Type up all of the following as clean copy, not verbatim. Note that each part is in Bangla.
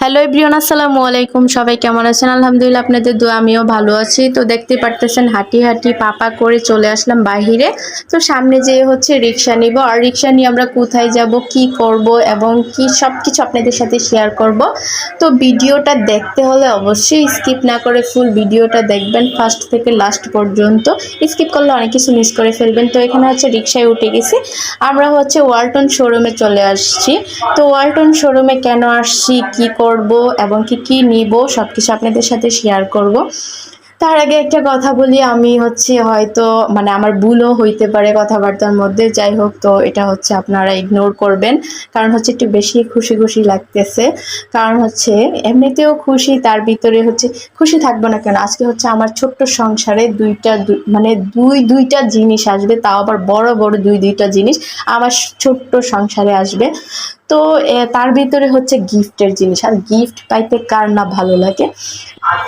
হ্যালো এভরিওয়ান, আসসালামু আলাইকুম। সবাই কেমন আছেন? আলহামদুলিল্লাহ, আপনাদের দোয়া আমিও ভালো আছি। তো দেখতে পারতেছেন হাঁটি হাঁটি পাপা করে চলে আসলাম বাহিরে। তো সামনে যেয়ে হচ্ছে রিক্সা নিব, আর রিক্সা নিয়ে আমরা কোথায় যাব, কি করব এবং কি সব কিছু আপনাদের সাথে শেয়ার করব। তো ভিডিওটা দেখতে হলে অবশ্যই স্কিপ না করে ফুল ভিডিওটা দেখবেন ফার্স্ট থেকে লাস্ট পর্যন্ত। স্কিপ করলে অনেক কিছু মিস করে ফেলবেন। তো এখানে হচ্ছে রিক্সায় উঠে গেছি, আমরা হচ্ছে ওয়ালটন শোরুমে চলে আসছি। তো ওয়ালটন শোরুমে কেন আসছি, কি করব এবং কি নিব সবকিছু আপনাদের সাথে শেয়ার করব। তার আগে একটা কথা বলি, আমি হচ্ছে হয়তো মানে আমার ভুলও হইতে পারে কথাবার্তার মধ্যে, যাই হোক, তো এটা হচ্ছে আপনারা ইগনোর করবেন। কারণ হচ্ছে একটু বেশি খুশি খুশি লাগতেছে। কারণ হচ্ছে এমনিতেও খুশি, তার ভিতরে হচ্ছে খুশি থাকবো না কেন, আজকে হচ্ছে আমার ছোট্ট সংসারে মানে দুইটা জিনিস আসবে, তাও আবার বড় বড় দুইটা জিনিস আমার ছোট্ট সংসারে আসবে। তো তার ভিতরে হচ্ছে গিফটের জিনিস, আর গিফট পাইতে কার না ভালো লাগে।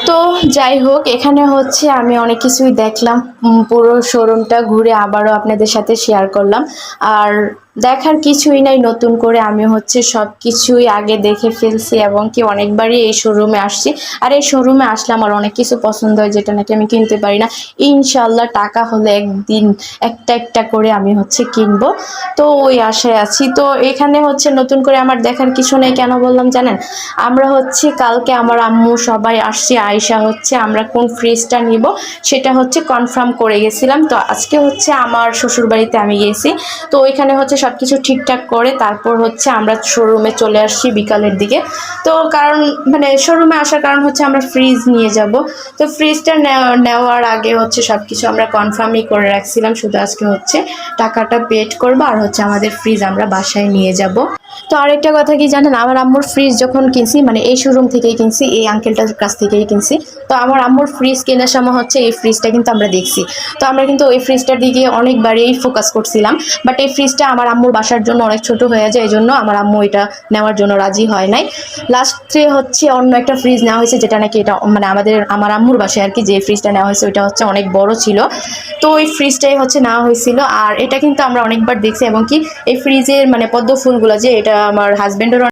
তো যাই হোক, এখানে হচ্ছে আমি অনেক কিছুই দেখলাম, পুরো শোরুমটা ঘুরে আবারও আপনাদের সাথে শেয়ার করলাম। আর দেখার কিছুই নাই নতুন করে, আমি হচ্ছে সব কিছুই আগে দেখে ফেলছি এবং কি অনেকবারই এই শোরুমে আসছি। আর এই শোরুমে আসলে আমার অনেক কিছু পছন্দ হয় যেটা নাকি আমি কিনতে পারি না। ইনশাল্লাহ টাকা হলে একদিন একটা একটা করে আমি হচ্ছে কিনবো। তো ওই আশায় আছি। তো এখানে হচ্ছে নতুন করে আমার দেখার কিছু নেই, কেন বললাম জানেন? আমরা হচ্ছে কালকে আমার আম্মু সবাই আসছি, আয়শা হচ্ছে আমরা কোন ফ্রিজটা নিব সেটা হচ্ছে কনফার্ম করে গেছিলাম। তো আজকে হচ্ছে আমার শ্বশুরবাড়িতে আমি গেছি। তো ওইখানে হচ্ছে সব কিছু ঠিকঠাক করে তারপর হচ্ছে আমরা শোরুমে চলে আসছি বিকালের দিকে। তো কারণ মানে শোরুমে আসার কারণ হচ্ছে আমরা ফ্রিজ নিয়ে যাব। তো ফ্রিজটা নেওয়ার আগে হচ্ছে সব কিছু আমরা কনফার্মই করে রাখছিলাম, শুধু আজকে হচ্ছে টাকাটা পেড করবো আর হচ্ছে আমাদের ফ্রিজ আমরা বাসায় নিয়ে যাব। তো আরেকটা কথা কি জানেন, আমার আম্মুর ফ্রিজ যখন কিনছি, মানে এই শোরুম থেকেই কিনছি, এই আঙ্কেলটার কাছ থেকেই কিনছি। তো আমার আম্মুর ফ্রিজ কেনার সময় হচ্ছে এই ফ্রিজটা কিন্তু আমরা দেখছি। তো আমরা কিন্তু ওই ফ্রিজটার দিকে অনেকবারই ফোকাস করছিলাম, বাট এই ফ্রিজটা আমার আম্মুর বাসার জন্য অনেক ছোট হয়ে যায়, এই জন্য আমার আম্মু এটা নেওয়ার জন্য রাজি হয় নাই। লাস্টে হচ্ছে অন্য একটা ফ্রিজ নেওয়া হয়েছে, যেটা নাকি এটা মানে আমার আম্মুর বাসায় আর কি, যে ফ্রিজটা নেওয়া হয়েছে ওইটা হচ্ছে অনেক বড় ছিল। তো ওই ফ্রিজটাই হচ্ছে নেওয়া হয়েছিল। আর এটা কিন্তু আমরা অনেকবার দেখছি এবং কি এই ফ্রিজের মানে পদ্ম ফুলগুলো, যে এটা আমার হাজবেন্ডের